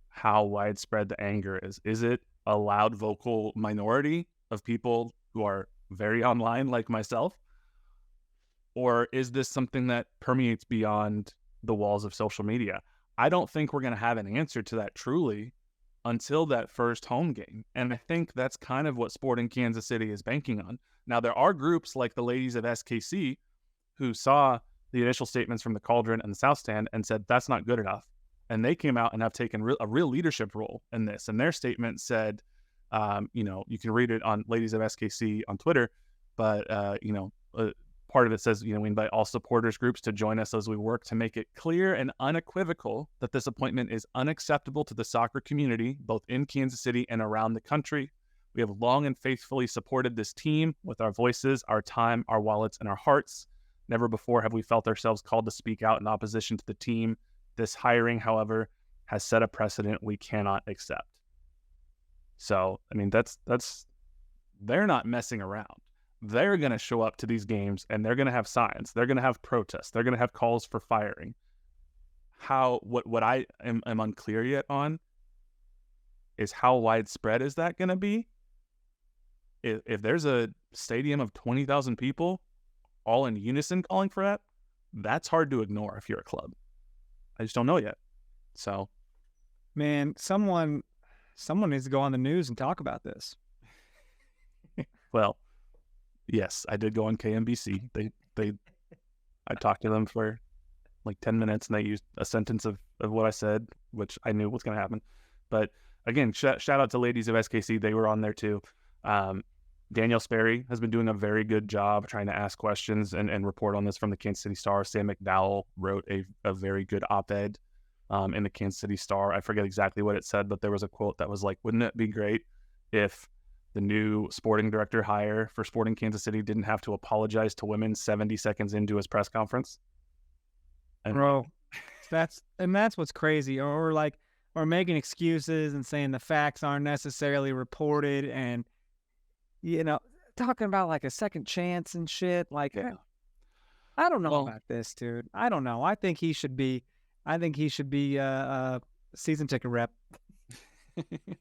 how widespread the anger is. Is it a loud vocal minority of people who are very online like myself? Or is this something that permeates beyond the walls of social media? I don't think we're going to have an answer to that truly until that first home game. And I think that's kind of what Sporting Kansas City is banking on. Now, there are groups like the ladies of SKC who saw the initial statements from the Cauldron and the South Stand and said, that's not good enough. And they came out and have taken a real leadership role in this. And their statement said, you can read it on Ladies of SKC on Twitter, but, part of it says, we invite all supporters groups to join us as we work to make it clear and unequivocal that this appointment is unacceptable to the soccer community, both in Kansas City and around the country. We have long and faithfully supported this team with our voices, our time, our wallets, and our hearts. Never before have we felt ourselves called to speak out in opposition to the team. This hiring, however, has set a precedent we cannot accept. So, I mean, that's they're not messing around. They're going to show up to these games and they're going to have signs. They're going to have protests. They're going to have calls for firing. What I am unclear yet on is how widespread is that going to be? If there's a stadium of 20,000 people all in unison calling for that, that's hard to ignore if you're a club. I just don't know yet. So,
man, someone needs to go on the news and talk about this.
Well, yes, I did go on KMBC. I talked to them for like 10 minutes and they used a sentence of what I said, which I knew was going to happen. But again, shout out to Ladies of SKC. They were on there too. Danielle Sperry has been doing a very good job trying to ask questions and report on this from the Kansas City Star. Sam McDowell wrote a very good op-ed in the Kansas City Star. I forget exactly what it said, but there was a quote that was like, wouldn't it be great if the new sporting director hire for Sporting Kansas City didn't have to apologize to women 70 seconds into his press conference? And
bro, that's what's crazy. Or making excuses and saying the facts aren't necessarily reported and, talking about like a second chance and shit. Like, yeah. I don't know about this, dude. I don't know. I think he should be season ticket rep.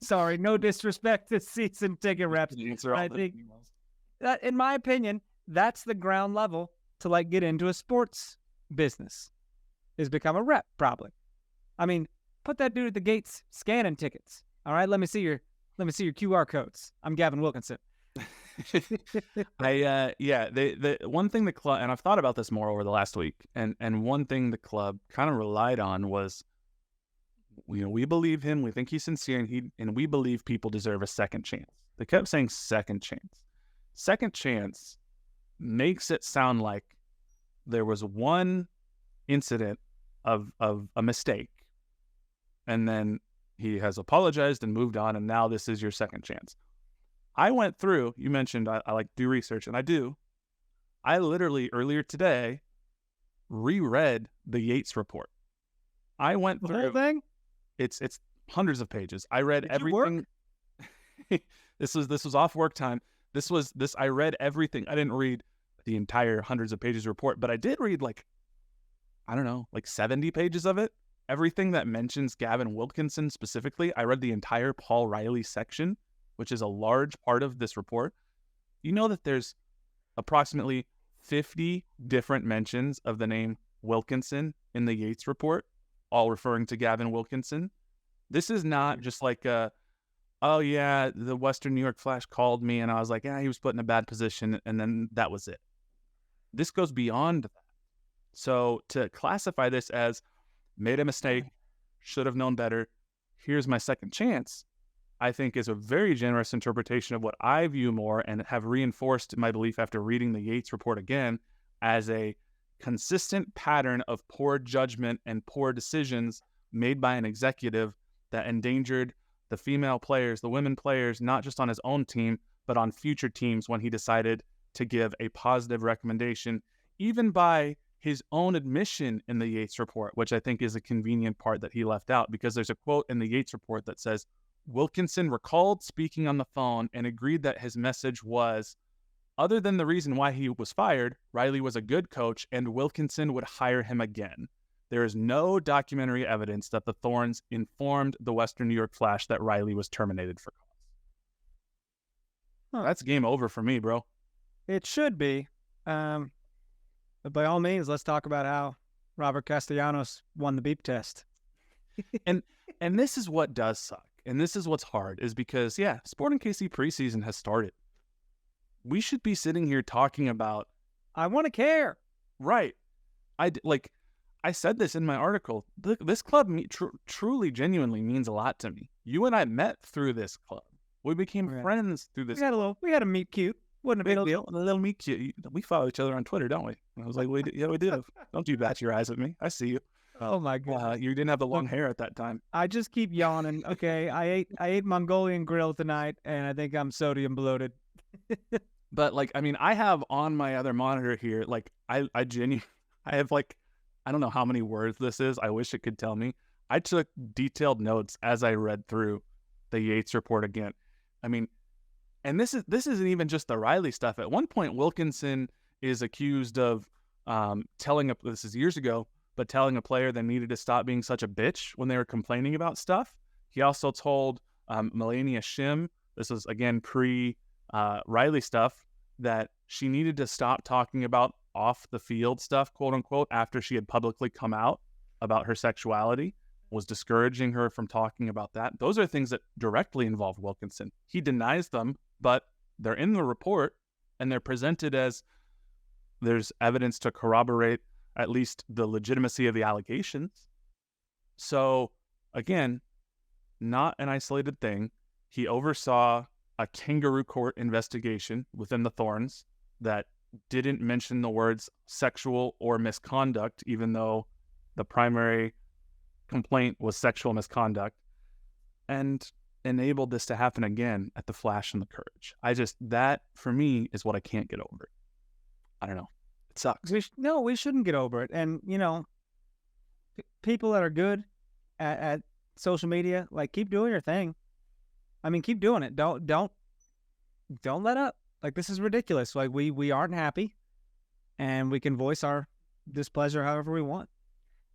Sorry, no disrespect to season ticket reps. I think that, in my opinion, that's the ground level to like get into a sports business, is become a rep, probably. I mean, put that dude at the gates scanning tickets. All right, let me see your QR codes. I'm Gavin Wilkinson.
The one thing the club, and I've thought about this more over the last week, and one thing the club kind of relied on was, we believe him, we think he's sincere, and we believe people deserve a second chance. They kept saying second chance. Second chance makes it sound like there was one incident of a mistake, and then he has apologized and moved on, and now this is your second chance. I went through, you mentioned I like to do research, and I do. I literally, earlier today, reread the Yates report. I went through...
The whole thing?
It's hundreds of pages. I read
Did
everything. This was off work time. I read everything. I didn't read the entire hundreds of pages report, but I did read like 70 pages of it. Everything that mentions Gavin Wilkinson specifically. I read the entire Paul Riley section, which is a large part of this report. You know that there's approximately 50 different mentions of the name Wilkinson in the Yates report, all referring to Gavin Wilkinson. This is not just like the Western New York Flash called me and I was like, he was put in a bad position, and then that was it. This goes beyond that. So to classify this as made a mistake, should have known better, here's my second chance, I think is a very generous interpretation of what I view more and have reinforced my belief after reading the Yates report again as a consistent pattern of poor judgment and poor decisions made by an executive that endangered the female players, the women players, not just on his own team, but on future teams when he decided to give a positive recommendation, even by his own admission in the Yates report, which I think is a convenient part that he left out, because there's a quote in the Yates report that says, Wilkinson recalled speaking on the phone and agreed that his message was, other than the reason why he was fired, Riley was a good coach and Wilkinson would hire him again. There is no documentary evidence that the Thorns informed the Western New York Flash that Riley was terminated for cause. That's game over for me, bro.
It should be. But by all means, let's talk about how Robert Castellanos won the beep test.
and this is what does suck. And this is what's hard, is because, Sporting KC preseason has started. We should be sitting here talking about...
I want to care.
Right. I said this in my article. This club truly, genuinely means a lot to me. You and I met through this club. We became friends through this club.
We had a meet cute. Wasn't a big deal.
A little meet cute. We follow each other on Twitter, don't we? And I was like, we do. Don't you bat your eyes at me. I see you.
Oh my God!
You didn't have the long hair at that time.
I just keep yawning. Okay, I ate Mongolian grill tonight, and I think I'm sodium bloated.
But I have on my other monitor here, I have I don't know how many words this is. I wish it could tell me. I took detailed notes as I read through the Yates report again. And this isn't even just the Riley stuff. At one point, Wilkinson is accused of this is years ago, but telling a player they needed to stop being such a bitch when they were complaining about stuff. He also told Melania Shim, this was again pre-Riley stuff, that she needed to stop talking about off the field stuff, quote unquote, after she had publicly come out about her sexuality, was discouraging her from talking about that. Those are things that directly involve Wilkinson. He denies them, but they're in the report and they're presented as there's evidence to corroborate at least the legitimacy of the allegations. So again, not an isolated thing. He oversaw a kangaroo court investigation within the Thorns that didn't mention the words sexual or misconduct, even though the primary complaint was sexual misconduct, and enabled this to happen again at the Flash and the Courage. That for me is what I can't get over. I don't know. It sucks.
We shouldn't get over it. And, people that are good at social media, keep doing your thing. Keep doing it. Don't let up. This is ridiculous. We aren't happy, and we can voice our displeasure however we want.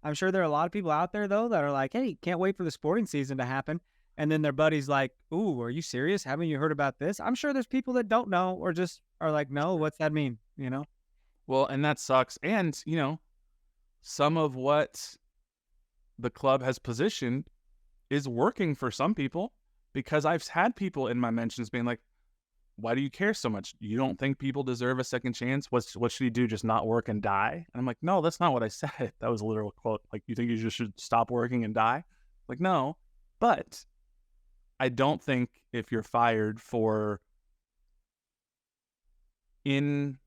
I'm sure there are a lot of people out there, though, that are like, hey, can't wait for the sporting season to happen. And then their buddy's like, ooh, are you serious? Haven't you heard about this? I'm sure there's people that don't know or just are like, no, what's that mean? You know?
Well, and that sucks. And, some of what the club has positioned is working for some people, because I've had people in my mentions being like, why do you care so much? You don't think people deserve a second chance? What should he do? Just not work and die? And I'm like, no, that's not what I said. That was a literal quote. Like, you think you just should stop working and die? Like, no. But I don't think if you're fired for in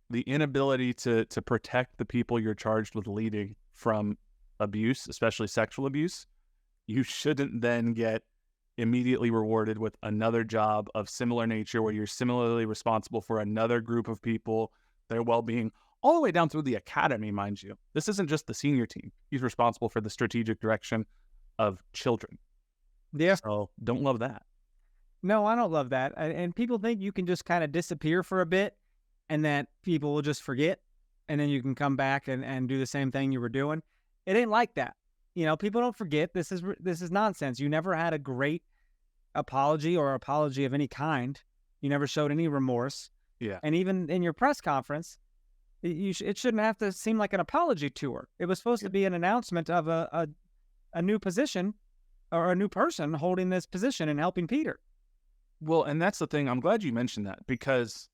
the inability to protect the people you're charged with leading from abuse, especially sexual abuse, you shouldn't then get immediately rewarded with another job of similar nature where you're similarly responsible for another group of people, their well-being, all the way down through the academy, mind you. This isn't just the senior team. He's responsible for the strategic direction of children.
Yeah.
So don't love that.
No, I don't love that. And people think you can just kind of disappear for a bit and that people will just forget, and then you can come back and do the same thing you were doing. It ain't like that. People don't forget. This is nonsense. You never had a great apology or apology of any kind. You never showed any remorse.
Yeah.
And even in your press conference, it shouldn't have to seem like an apology tour. It was supposed to be an announcement of a new position or a new person holding this position and helping Peter.
Well, and that's the thing. I'm glad you mentioned that, because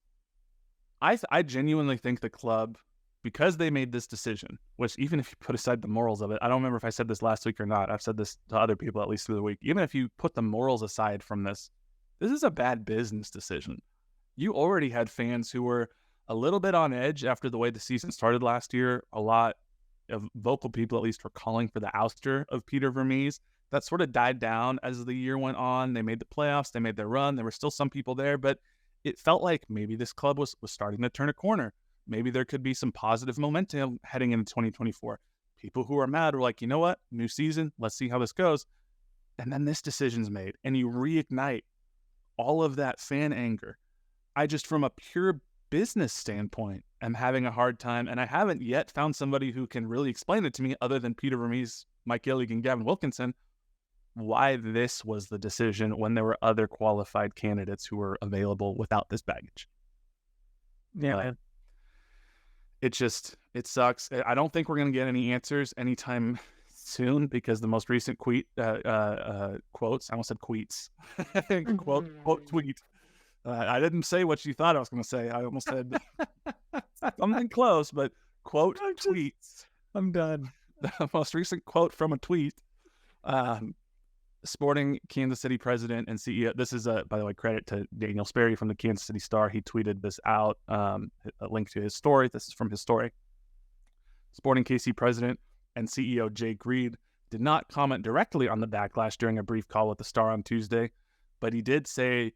I genuinely think the club, because they made this decision, which even if you put aside the morals of it, I don't remember if I said this last week or not. I've said this to other people at least through the week. Even if you put the morals aside from this is a bad business decision. You already had fans who were a little bit on edge after the way the season started last year. A lot of vocal people, at least, were calling for the ouster of Peter Vermees. That sort of died down as the year went on. They made the playoffs. They made their run. There were still some people there, but it felt like maybe this club was starting to turn a corner. Maybe there could be some positive momentum heading into 2024. People who are mad were like, you know what? New season. Let's see how this goes. And then this decision's made, and you reignite all of that fan anger. I just, from a pure business standpoint, am having a hard time, and I haven't yet found somebody who can really explain it to me other than Peter Vermees, Mike Gillig, and Gavin Wilkinson, why this was the decision when there were other qualified candidates who were available without this baggage.
Yeah.
It sucks. I don't think we're going to get any answers anytime soon, because the most recent quotes, I almost said queets, quote tweet. I didn't say what you thought I was going to say. I almost said something close, but quote tweets.
I'm done.
The most recent quote from a tweet. Sporting Kansas City president and CEO. This is, by the way, credit to Daniel Sperry from the Kansas City Star. He tweeted this out, a link to his story. This is from his story. Sporting KC president and CEO Jake Reed did not comment directly on the backlash during a brief call with the Star on Tuesday, but he did say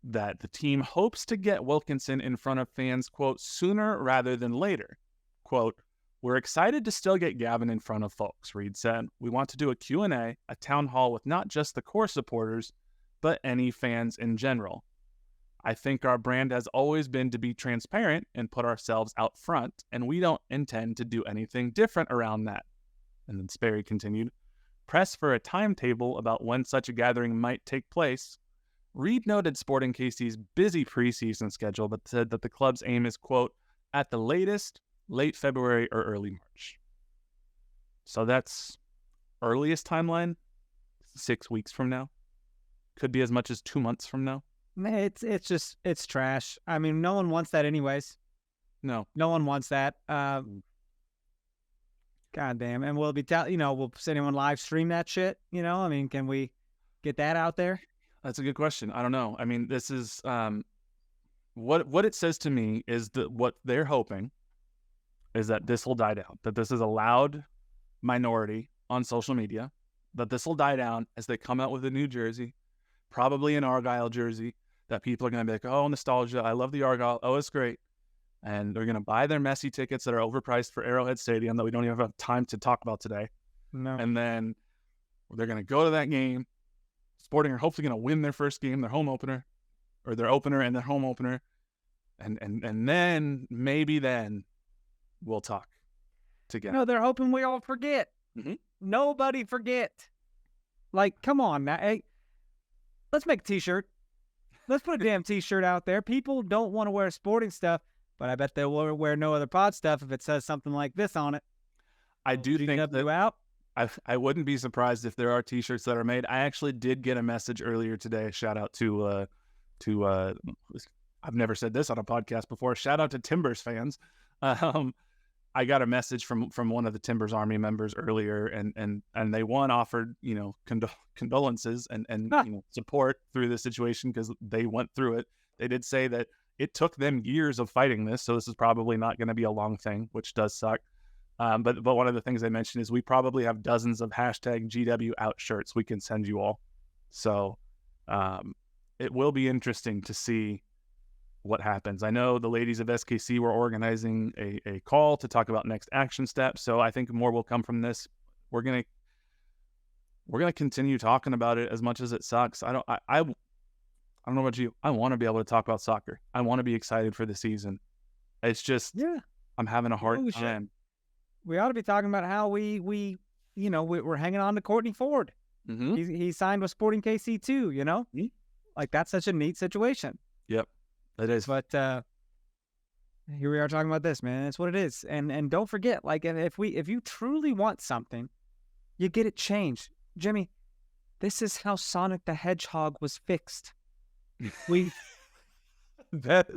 that the team hopes to get Wilkinson in front of fans, quote, sooner rather than later. Quote, "We're excited to still get Gavin in front of folks," Reed said. "We want to do a Q&A, a town hall with not just the core supporters, but any fans in general. I think our brand has always been to be transparent and put ourselves out front, and we don't intend to do anything different around that." And then Sperry continued, "Press for a timetable about when such a gathering might take place." Reed noted Sporting KC's busy preseason schedule, but said that the club's aim is, quote, "at the latest, late February or early March." So that's earliest timeline, 6 weeks from now. Could be as much as 2 months from now.
It's trash. I mean, no one wants that anyways.
No
one wants that. God damn. And will anyone live stream that shit? I mean, can we get that out there?
That's a good question. I don't know. I mean, this is what it says to me is that what they're hoping is that this will die down, that this is a loud minority on social media, that this will die down as they come out with a new jersey, probably an Argyle jersey, that people are going to be like, oh, nostalgia, I love the Argyle, oh, it's great. And they're going to buy their messy tickets that are overpriced for Arrowhead Stadium that we don't even have time to talk about today.
No.
And then they're going to go to that game. Sporting are hopefully going to win their first game, their home opener, or their opener and their home opener. And then, maybe then, we'll talk together.
No, they're hoping we all forget.
Mm-hmm.
Nobody forget. Like, come on now. Hey, let's make a T-shirt. Let's put a damn T-shirt out there. People don't want to wear sporting stuff, but I bet they'll wear no other pod stuff if it says something like this on it.
I do think that
out.
I wouldn't be surprised if there are T-shirts that are made. I actually did get a message earlier today. Shout out to I've never said this on a podcast before. Shout out to Timbers fans. I got a message from one of the Timbers Army members earlier, and they offered condolences and support through this situation because they went through it. They did say that it took them years of fighting this, so this is probably not going to be a long thing, which does suck. But one of the things they mentioned is we probably have dozens of hashtag GW out shirts we can send you all. So it will be interesting to see what happens. I know the ladies of SKC were organizing a call to talk about next action steps. So I think more will come from this. We're gonna continue talking about it as much as it sucks. I don't know about you. I want to be able to talk about soccer. I want to be excited for the season. It's just I'm having a hard time.
We ought to be talking about how we're hanging on to Courtney Ford.
Mm-hmm.
He signed with Sporting KC too.
Mm-hmm.
Like that's such a neat situation.
Yep. It is.
But here we are talking about this, man. It's what it is. And don't forget, like if you truly want something, you get it changed. Jimmy, this is how Sonic the Hedgehog was fixed.
That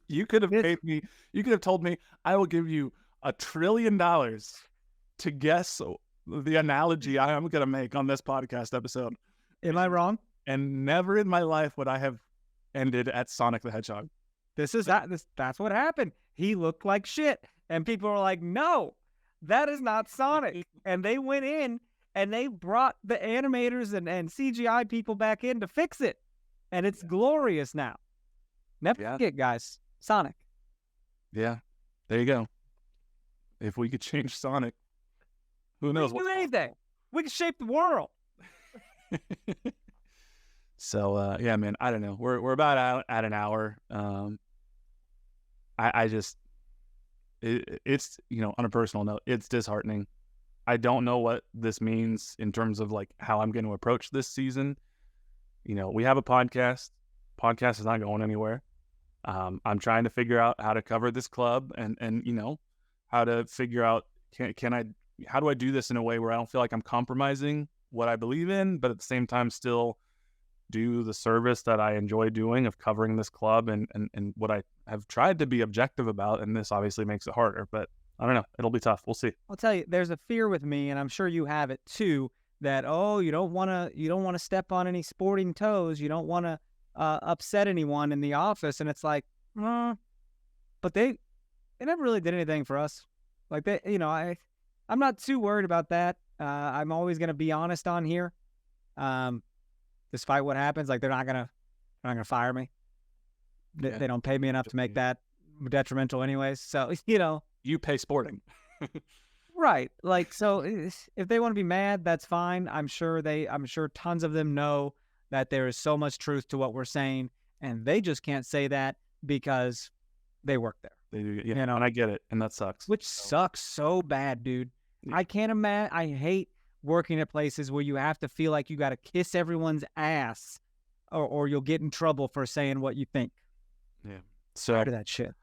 you could have paid me. You could have told me I will give you $1 trillion to guess the analogy I am going to make on this podcast episode.
Am I wrong?
And never in my life would I have ended at Sonic the Hedgehog.
That's what happened. He looked like shit. And people were like, no, that is not Sonic. And they went in and they brought the animators and CGI people back in to fix it. And it's glorious now. Never forget, guys. Sonic.
Yeah. There you go. If we could change Sonic, who knows?
We can do anything. We can shape the world.
So, yeah, man, I don't know. We're about out at an hour. It's, on a personal note, it's disheartening. I don't know what this means in terms of like how I'm going to approach this season. We have a podcast. Podcast is not going anywhere. I'm trying to figure out how to cover this club and how to figure out, how do I do this in a way where I don't feel like I'm compromising what I believe in, but at the same time still do the service that I enjoy doing of covering this club and what I have tried to be objective about. And this obviously makes it harder, but I don't know. It'll be tough. We'll see.
I'll tell you, there's a fear with me, and I'm sure you have it too, that, you don't want to step on any sporting toes. You don't want to upset anyone in the office. And it's like, but they never really did anything for us. Like I'm not too worried about that. I'm always going to be honest on here. Despite what happens, like they're not gonna fire me. They don't pay me enough to make that detrimental anyways. So,
you pay Sporting.
Right. Like, so if they want to be mad, that's fine. I'm sure tons of them know that there is so much truth to what we're saying, and they just can't say that because they work there.
They do, and I get it, and that sucks.
Which sucks so bad, dude. Yeah. I can't imagine. I hate working at places where you have to feel like you got to kiss everyone's ass or you'll get in trouble for saying what you think.
Yeah. So
tired of that shit.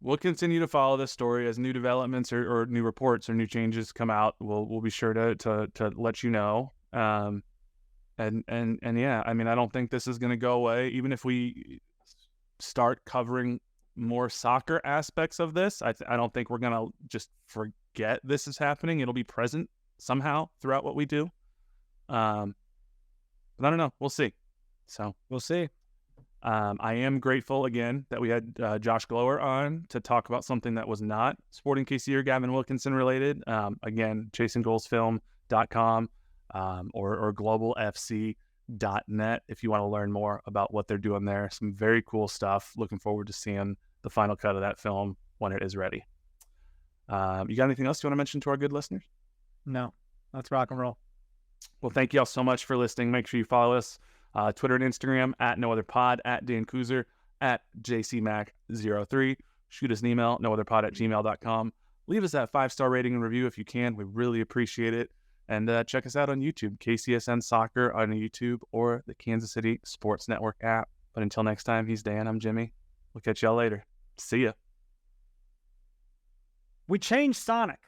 We'll continue to follow this story as new developments or new reports or new changes come out. We'll be sure to let you know. And yeah, I mean, I don't think this is going to go away. Even if we start covering more soccer aspects of this, I don't think we're going to just forget this is happening. It'll be present somehow throughout what we do. But I don't know. We'll see. So
we'll see.
I am grateful again that we had Josh Gloer on to talk about something that was not Sporting KC or Gavin Wilkinson related. Again, chasinggoalsfilm.com or globalfc.net if you want to learn more about what they're doing there. Some very cool stuff. Looking forward to seeing the final cut of that film when it is ready. You got anything else you want to mention to our good listeners?
No, let's rock and roll.
Well, thank you all so much for listening. Make sure you follow us Twitter and Instagram at NoOtherPod, at Dan Kooser, at JCMac03. Shoot us an email, nootherpod@gmail.com. Leave us that 5-star rating and review if you can. We really appreciate it. And check us out on YouTube, KCSN Soccer on YouTube or the Kansas City Sports Network app. But until next time, he's Dan, I'm Jimmy. We'll catch y'all later. See ya.
We changed Sonic.